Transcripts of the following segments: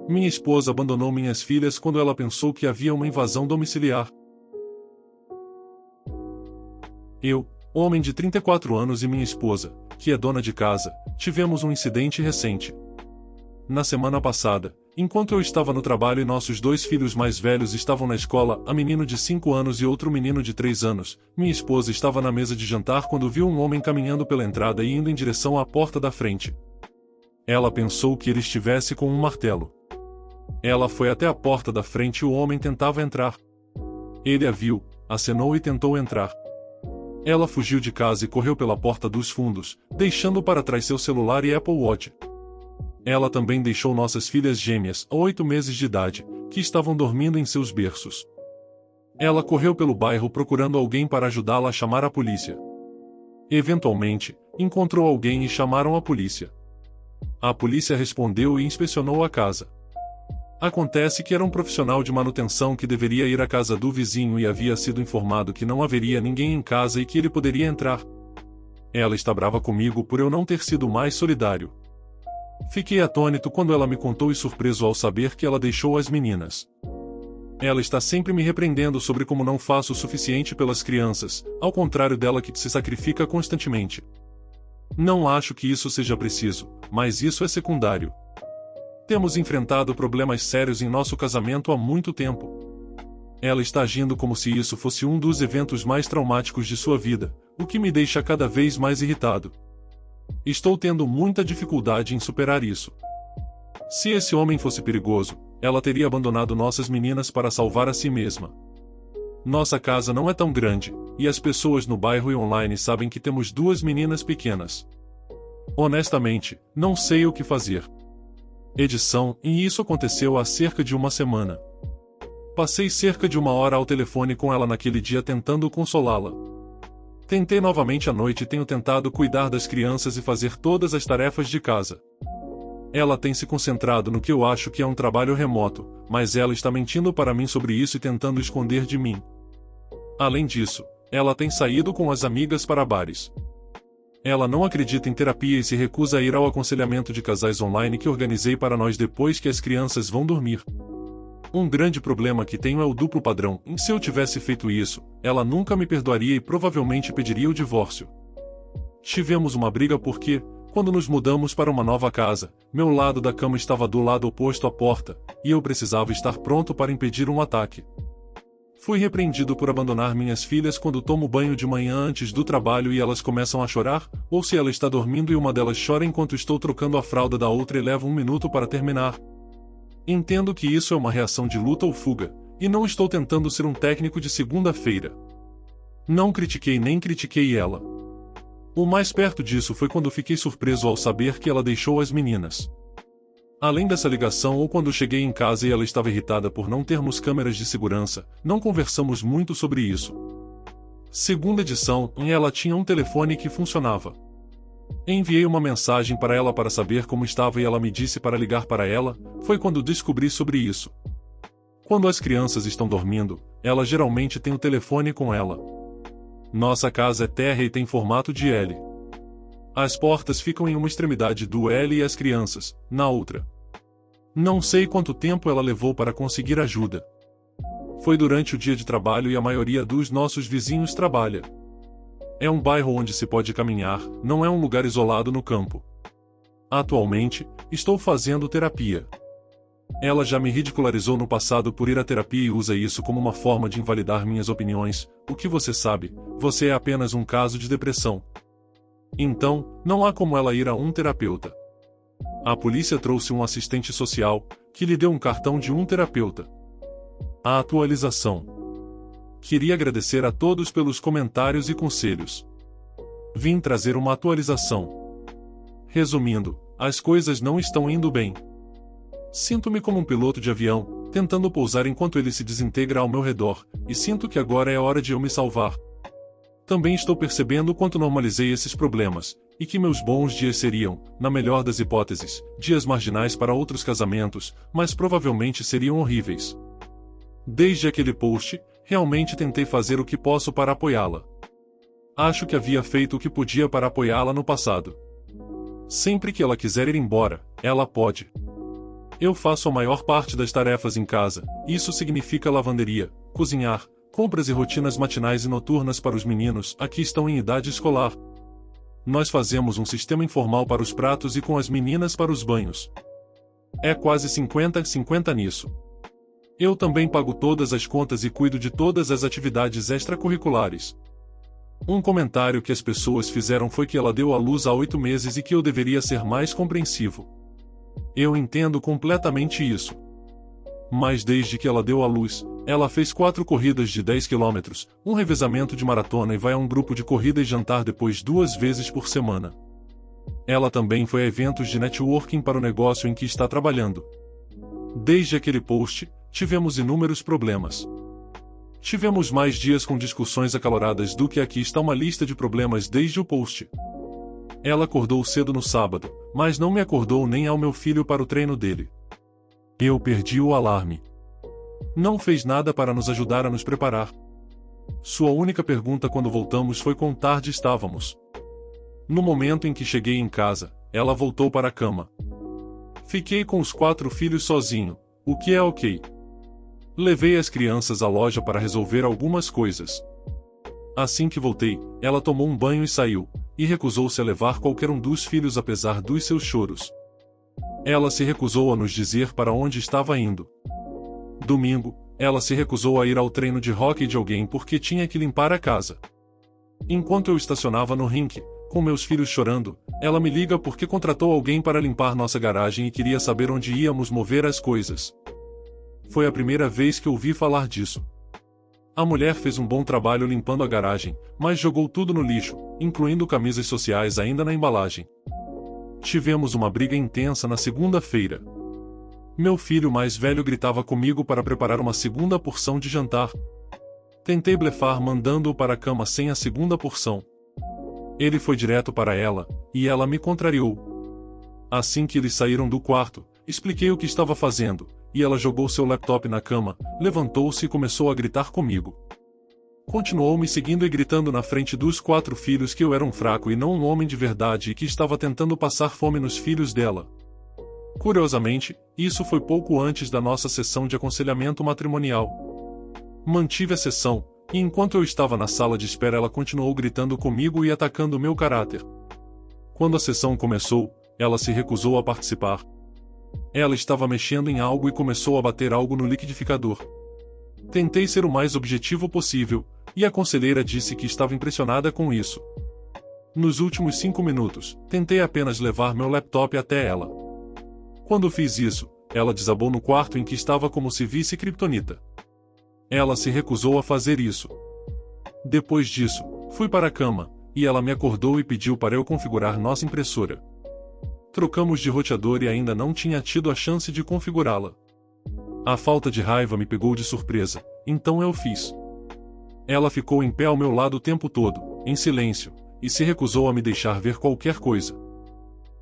Minha esposa abandonou minhas filhas quando ela pensou que havia uma invasão domiciliar. Eu, homem de 34 anos e minha esposa, que é dona de casa, tivemos um incidente recente. Na semana passada, enquanto eu estava no trabalho e nossos 2 filhos mais velhos estavam na escola, um menino de 5 anos e outro menino de 3 anos, minha esposa estava na mesa de jantar quando viu um homem caminhando pela entrada e indo em direção à porta da frente. Ela pensou que ele estivesse com um martelo. Ela foi até a porta da frente e o homem tentava entrar. Ele a viu, acenou e tentou entrar. Ela fugiu de casa e correu pela porta dos fundos, deixando para trás seu celular e Apple Watch. Ela também deixou nossas filhas gêmeas, 8 meses de idade, que estavam dormindo em seus berços. Ela correu pelo bairro procurando alguém para ajudá-la a chamar a polícia. Eventualmente, encontrou alguém e chamaram a polícia. A polícia respondeu e inspecionou a casa. Acontece que era um profissional de manutenção que deveria ir à casa do vizinho e havia sido informado que não haveria ninguém em casa e que ele poderia entrar. Ela está brava comigo por eu não ter sido mais solidário. Fiquei atônito quando ela me contou e surpreso ao saber que ela deixou as meninas. Ela está sempre me repreendendo sobre como não faço o suficiente pelas crianças, ao contrário dela que se sacrifica constantemente. Não acho que isso seja preciso, mas isso é secundário. Temos enfrentado problemas sérios em nosso casamento há muito tempo. Ela está agindo como se isso fosse um dos eventos mais traumáticos de sua vida, o que me deixa cada vez mais irritado. Estou tendo muita dificuldade em superar isso. Se esse homem fosse perigoso, ela teria abandonado nossas meninas para salvar a si mesma. Nossa casa não é tão grande, e as pessoas no bairro e online sabem que temos 2 meninas pequenas. Honestamente, não sei o que fazer. Edição, e isso aconteceu há cerca de uma semana. Passei cerca de 1 hora ao telefone com ela naquele dia tentando consolá-la. Tentei novamente à noite e tenho tentado cuidar das crianças e fazer todas as tarefas de casa. Ela tem se concentrado no que eu acho que é um trabalho remoto, mas ela está mentindo para mim sobre isso e tentando esconder de mim. Além disso, ela tem saído com as amigas para bares. Ela não acredita em terapia e se recusa a ir ao aconselhamento de casais online que organizei para nós depois que as crianças vão dormir. Um grande problema que tenho é o duplo padrão, e se eu tivesse feito isso, ela nunca me perdoaria e provavelmente pediria o divórcio. Tivemos uma briga porque, quando nos mudamos para uma nova casa, meu lado da cama estava do lado oposto à porta, e eu precisava estar pronto para impedir um ataque. Fui repreendido por abandonar minhas filhas quando tomo banho de manhã antes do trabalho e elas começam a chorar, ou se ela está dormindo e uma delas chora enquanto estou trocando a fralda da outra e leva 1 minuto para terminar. Entendo que isso é uma reação de luta ou fuga, e não estou tentando ser um técnico de segunda-feira. Não critiquei nem critiquei ela. O mais perto disso foi quando fiquei surpreso ao saber que ela deixou as meninas. Além dessa ligação ou quando cheguei em casa e ela estava irritada por não termos câmeras de segurança, não conversamos muito sobre isso. Segunda edição, ela tinha um telefone que funcionava. Enviei uma mensagem para ela para saber como estava e ela me disse para ligar para ela, foi quando descobri sobre isso. Quando as crianças estão dormindo, ela geralmente tem o telefone com ela. Nossa casa é terra e tem formato de L. As portas ficam em uma extremidade do L e as crianças, na outra. Não sei quanto tempo ela levou para conseguir ajuda. Foi durante o dia de trabalho e a maioria dos nossos vizinhos trabalha. É um bairro onde se pode caminhar, não é um lugar isolado no campo. Atualmente, estou fazendo terapia. Ela já me ridicularizou no passado por ir à terapia e usa isso como uma forma de invalidar minhas opiniões. O que você sabe, você é apenas um caso de depressão. Então, não há como ela ir a um terapeuta. A polícia trouxe um assistente social, que lhe deu um cartão de um terapeuta. A atualização. Queria agradecer a todos pelos comentários e conselhos. Vim trazer uma atualização. Resumindo, as coisas não estão indo bem. Sinto-me como um piloto de avião, tentando pousar enquanto ele se desintegra ao meu redor, e sinto que agora é a hora de eu me salvar. Também estou percebendo o quanto normalizei esses problemas, e que meus bons dias seriam, na melhor das hipóteses, dias marginais para outros casamentos, mas provavelmente seriam horríveis. Desde aquele post, realmente tentei fazer o que posso para apoiá-la. Acho que havia feito o que podia para apoiá-la no passado. Sempre que ela quiser ir embora, ela pode. Eu faço a maior parte das tarefas em casa, isso significa lavanderia, cozinhar, compras e rotinas matinais e noturnas para os meninos, que estão em idade escolar. Nós fazemos um sistema informal para os pratos e com as meninas para os banhos. É quase 50-50 nisso. Eu também pago todas as contas e cuido de todas as atividades extracurriculares. Um comentário que as pessoas fizeram foi que ela deu à luz há 8 meses e que eu deveria ser mais compreensivo. Eu entendo completamente isso. Mas desde que ela deu à luz, ela fez 4 corridas de 10 km, um revezamento de maratona e vai a um grupo de corrida e jantar depois 2 vezes por semana. Ela também foi a eventos de networking para o negócio em que está trabalhando. Desde aquele post, tivemos inúmeros problemas. Tivemos mais dias com discussões acaloradas do que aqui está uma lista de problemas desde o post. Ela acordou cedo no sábado, mas não me acordou nem ao meu filho para o treino dele. Eu perdi o alarme. Não fez nada para nos ajudar a nos preparar. Sua única pergunta quando voltamos foi quão tarde estávamos. No momento em que cheguei em casa, ela voltou para a cama. Fiquei com os 4 filhos sozinho, o que é ok. Levei as crianças à loja para resolver algumas coisas. Assim que voltei, ela tomou um banho e saiu, e recusou-se a levar qualquer um dos filhos apesar dos seus choros. Ela se recusou a nos dizer para onde estava indo. Domingo, ela se recusou a ir ao treino de hóquei de alguém porque tinha que limpar a casa. Enquanto eu estacionava no rink, com meus filhos chorando, ela me liga porque contratou alguém para limpar nossa garagem e queria saber onde íamos mover as coisas. Foi a primeira vez que ouvi falar disso. A mulher fez um bom trabalho limpando a garagem, mas jogou tudo no lixo, incluindo camisas sociais ainda na embalagem. Tivemos uma briga intensa na segunda-feira. Meu filho mais velho gritava comigo para preparar uma segunda porção de jantar. Tentei blefar mandando-o para a cama sem a segunda porção. Ele foi direto para ela, e ela me contrariou. Assim que eles saíram do quarto, expliquei o que estava fazendo, e ela jogou seu laptop na cama, levantou-se e começou a gritar comigo. Continuou me seguindo e gritando na frente dos 4 filhos que eu era um fraco e não um homem de verdade e que estava tentando passar fome nos filhos dela. Curiosamente, isso foi pouco antes da nossa sessão de aconselhamento matrimonial. Mantive a sessão, e enquanto eu estava na sala de espera ela continuou gritando comigo e atacando meu caráter. Quando a sessão começou, ela se recusou a participar. Ela estava mexendo em algo e começou a bater algo no liquidificador. Tentei ser o mais objetivo possível, e a conselheira disse que estava impressionada com isso. Nos últimos 5 minutos, tentei apenas levar meu laptop até ela. Quando fiz isso, ela desabou no quarto em que estava como se visse kryptonita. Ela se recusou a fazer isso. Depois disso, fui para a cama, e ela me acordou e pediu para eu configurar nossa impressora. Trocamos de roteador e ainda não tinha tido a chance de configurá-la. A falta de raiva me pegou de surpresa, então eu fiz. Ela ficou em pé ao meu lado o tempo todo, em silêncio, e se recusou a me deixar ver qualquer coisa.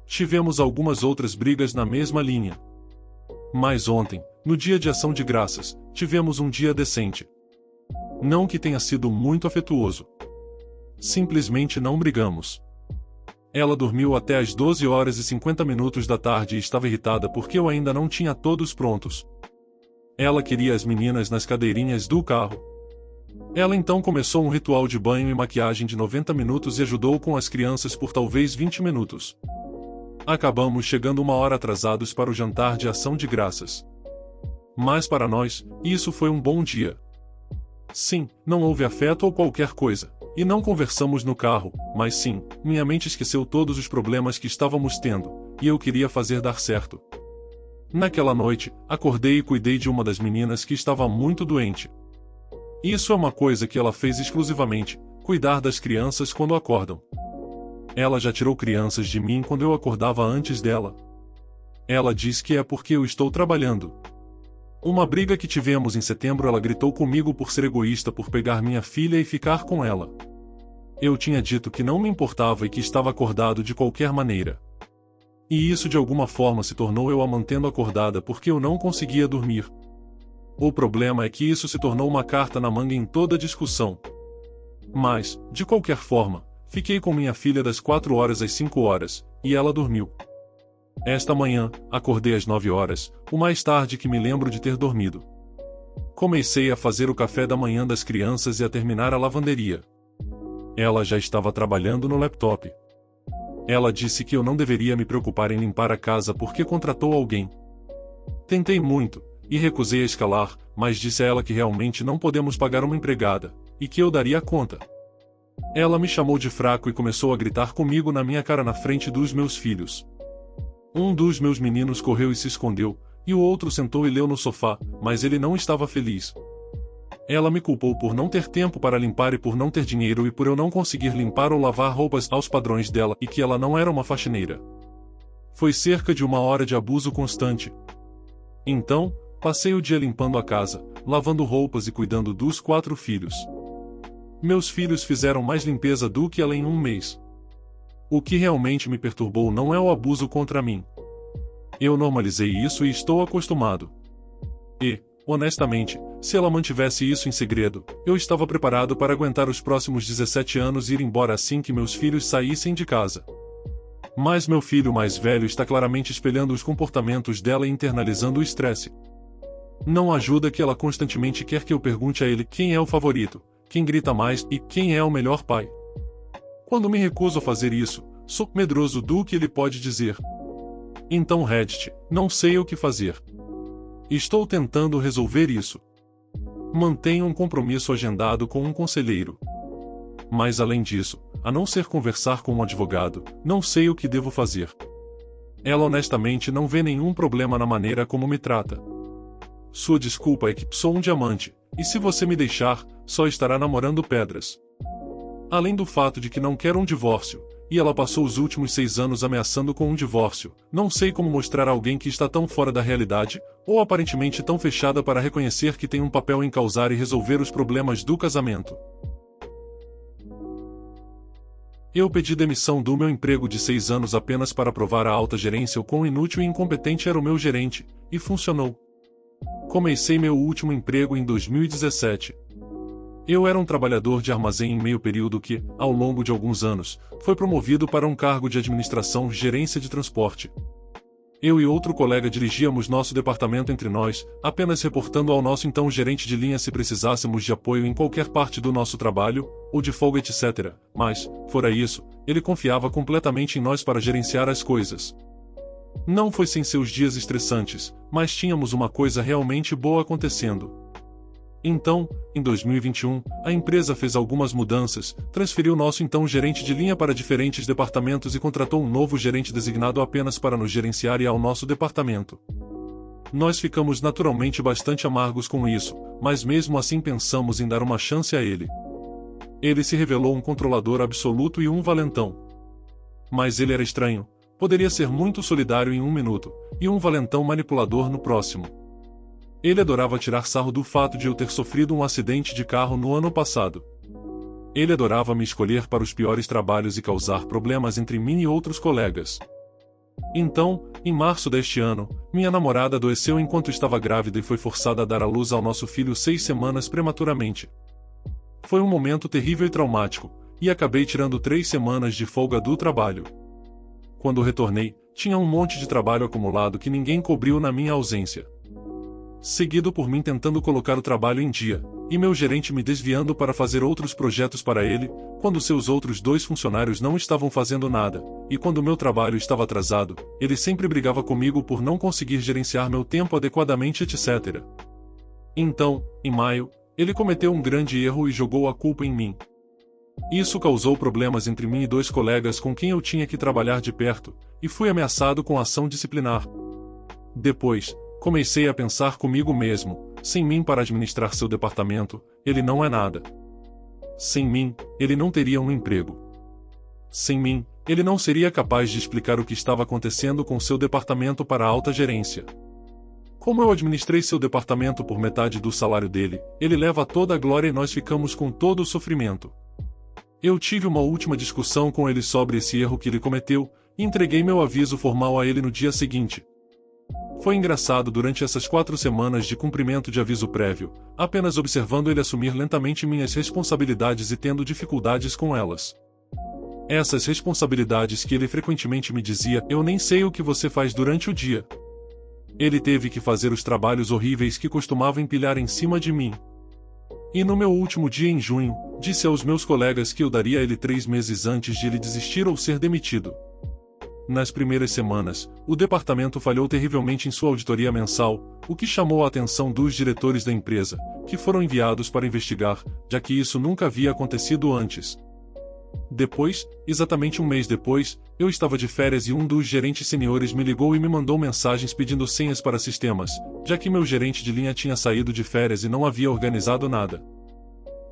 Tivemos algumas outras brigas na mesma linha. Mas ontem, no dia de ação de graças, tivemos um dia decente. Não que tenha sido muito afetuoso. Simplesmente não brigamos. Ela dormiu até às 12h50 da tarde e estava irritada porque eu ainda não tinha todos prontos. Ela queria as meninas nas cadeirinhas do carro. Ela então começou um ritual de banho e maquiagem de 90 minutos e ajudou com as crianças por talvez 20 minutos. Acabamos chegando 1 hora atrasados para o jantar de ação de graças. Mas para nós, isso foi um bom dia. Sim, não houve afeto ou qualquer coisa, e não conversamos no carro, mas sim, minha mente esqueceu todos os problemas que estávamos tendo, e eu queria fazer dar certo. Naquela noite, acordei e cuidei de uma das meninas que estava muito doente. Isso é uma coisa que ela fez exclusivamente, cuidar das crianças quando acordam. Ela já tirou crianças de mim quando eu acordava antes dela. Ela diz que é porque eu estou trabalhando. Uma briga que tivemos em setembro, ela gritou comigo por ser egoísta por pegar minha filha e ficar com ela. Eu tinha dito que não me importava e que estava acordado de qualquer maneira. E isso de alguma forma se tornou eu a mantendo acordada porque eu não conseguia dormir. O problema é que isso se tornou uma carta na manga em toda a discussão. Mas, de qualquer forma, fiquei com minha filha das 4 horas às 5 horas, e ela dormiu. Esta manhã, acordei às 9 horas, o mais tarde que me lembro de ter dormido. Comecei a fazer o café da manhã das crianças e a terminar a lavanderia. Ela já estava trabalhando no laptop. Ela disse que eu não deveria me preocupar em limpar a casa porque contratou alguém. Tentei muito, e recusei a escalar, mas disse a ela que realmente não podemos pagar uma empregada, e que eu daria conta. Ela me chamou de fraco e começou a gritar comigo na minha cara na frente dos meus filhos. Um dos meus meninos correu e se escondeu, e o outro sentou e leu no sofá, mas ele não estava feliz. Ela me culpou por não ter tempo para limpar e por não ter dinheiro e por eu não conseguir limpar ou lavar roupas aos padrões dela e que ela não era uma faxineira. Foi cerca de 1 hora de abuso constante. Então, passei o dia limpando a casa, lavando roupas e cuidando dos 4 filhos. Meus filhos fizeram mais limpeza do que ela em um mês. O que realmente me perturbou não é o abuso contra mim. Eu normalizei isso e estou acostumado. E, honestamente, se ela mantivesse isso em segredo, eu estava preparado para aguentar os próximos 17 anos e ir embora assim que meus filhos saíssem de casa. Mas meu filho mais velho está claramente espelhando os comportamentos dela e internalizando o estresse. Não ajuda que ela constantemente quer que eu pergunte a ele quem é o favorito, quem grita mais e quem é o melhor pai. Quando me recuso a fazer isso, sou medroso do que ele pode dizer. Então Reddit, não sei o que fazer. Estou tentando resolver isso. Mantenho um compromisso agendado com um conselheiro. Mas além disso, a não ser conversar com um advogado, não sei o que devo fazer. Ela honestamente não vê nenhum problema na maneira como me trata. Sua desculpa é que sou um diamante, e se você me deixar, só estará namorando pedras. Além do fato de que não quer um divórcio, e ela passou os últimos 6 anos ameaçando com um divórcio, não sei como mostrar a alguém que está tão fora da realidade, ou aparentemente tão fechada para reconhecer que tem um papel em causar e resolver os problemas do casamento. Eu pedi demissão do meu emprego de 6 anos apenas para provar à alta gerência o quão inútil e incompetente era o meu gerente, e funcionou. Comecei meu último emprego em 2017. Eu era um trabalhador de armazém em meio período que, ao longo de alguns anos, foi promovido para um cargo de administração gerência de transporte. Eu e outro colega dirigíamos nosso departamento entre nós, apenas reportando ao nosso então gerente de linha se precisássemos de apoio em qualquer parte do nosso trabalho, ou de folga etc. Mas, fora isso, ele confiava completamente em nós para gerenciar as coisas. Não foi sem seus dias estressantes, mas tínhamos uma coisa realmente boa acontecendo. Então, em 2021, a empresa fez algumas mudanças, transferiu nosso então gerente de linha para diferentes departamentos e contratou um novo gerente designado apenas para nos gerenciar e ao nosso departamento. Nós ficamos naturalmente bastante amargos com isso, mas mesmo assim pensamos em dar uma chance a ele. Ele se revelou um controlador absoluto e um valentão. Mas ele era estranho, poderia ser muito solidário em um minuto, e um valentão manipulador no próximo. Ele adorava tirar sarro do fato de eu ter sofrido um acidente de carro no ano passado. Ele adorava me escolher para os piores trabalhos e causar problemas entre mim e outros colegas. Então, em março deste ano, minha namorada adoeceu enquanto estava grávida e foi forçada a dar à luz ao nosso filho 6 semanas prematuramente. Foi um momento terrível e traumático, e acabei tirando 3 semanas de folga do trabalho. Quando retornei, tinha um monte de trabalho acumulado que ninguém cobriu na minha ausência. Seguido por mim tentando colocar o trabalho em dia, e meu gerente me desviando para fazer outros projetos para ele, quando seus outros 2 funcionários não estavam fazendo nada, e quando meu trabalho estava atrasado, ele sempre brigava comigo por não conseguir gerenciar meu tempo adequadamente etc. Então, em maio, ele cometeu um grande erro e jogou a culpa em mim. Isso causou problemas entre mim e 2 colegas com quem eu tinha que trabalhar de perto, e fui ameaçado com ação disciplinar. Depois, comecei a pensar comigo mesmo, sem mim para administrar seu departamento, ele não é nada. Sem mim, ele não teria um emprego. Sem mim, ele não seria capaz de explicar o que estava acontecendo com seu departamento para a alta gerência. Como eu administrei seu departamento por metade do salário dele, ele leva toda a glória e nós ficamos com todo o sofrimento. Eu tive uma última discussão com ele sobre esse erro que ele cometeu, e entreguei meu aviso formal a ele no dia seguinte. Foi engraçado durante essas 4 semanas de cumprimento de aviso prévio, apenas observando ele assumir lentamente minhas responsabilidades e tendo dificuldades com elas. Essas responsabilidades que ele frequentemente me dizia: eu nem sei o que você faz durante o dia. Ele teve que fazer os trabalhos horríveis que costumava empilhar em cima de mim. E no meu último dia em junho, disse aos meus colegas que eu daria a ele 3 meses antes de ele desistir ou ser demitido. Nas primeiras semanas, o departamento falhou terrivelmente em sua auditoria mensal, o que chamou a atenção dos diretores da empresa, que foram enviados para investigar, já que isso nunca havia acontecido antes. Depois, exatamente um mês depois, eu estava de férias e um dos gerentes seniores me ligou e me mandou mensagens pedindo senhas para sistemas, já que meu gerente de linha tinha saído de férias e não havia organizado nada.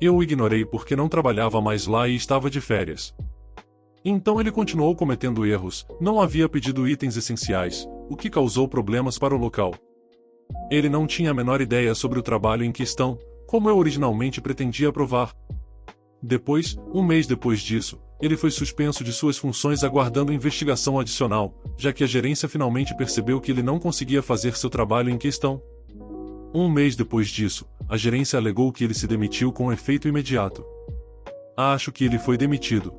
Eu o ignorei porque não trabalhava mais lá e estava de férias. Então ele continuou cometendo erros, não havia pedido itens essenciais, o que causou problemas para o local. Ele não tinha a menor ideia sobre o trabalho em questão, como eu originalmente pretendia provar. Depois, um mês depois disso, ele foi suspenso de suas funções aguardando investigação adicional, já que a gerência finalmente percebeu que ele não conseguia fazer seu trabalho em questão. Um mês depois disso, a gerência alegou que ele se demitiu com efeito imediato. Acho que ele foi demitido.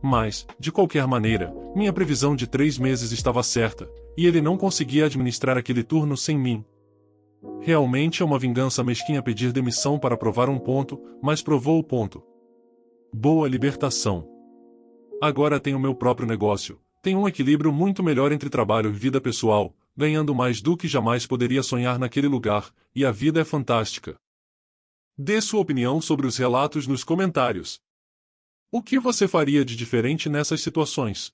Mas, de qualquer maneira, minha previsão de 3 meses estava certa, e ele não conseguia administrar aquele turno sem mim. Realmente é uma vingança mesquinha pedir demissão para provar um ponto, mas provou o ponto. Boa libertação. Agora tenho meu próprio negócio, tenho um equilíbrio muito melhor entre trabalho e vida pessoal, ganhando mais do que jamais poderia sonhar naquele lugar, e a vida é fantástica. Dê sua opinião sobre os relatos nos comentários. O que você faria de diferente nessas situações?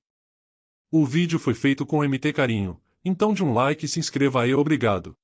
O vídeo foi feito com MT Carinho, então de um like e se inscreva aí. Obrigado.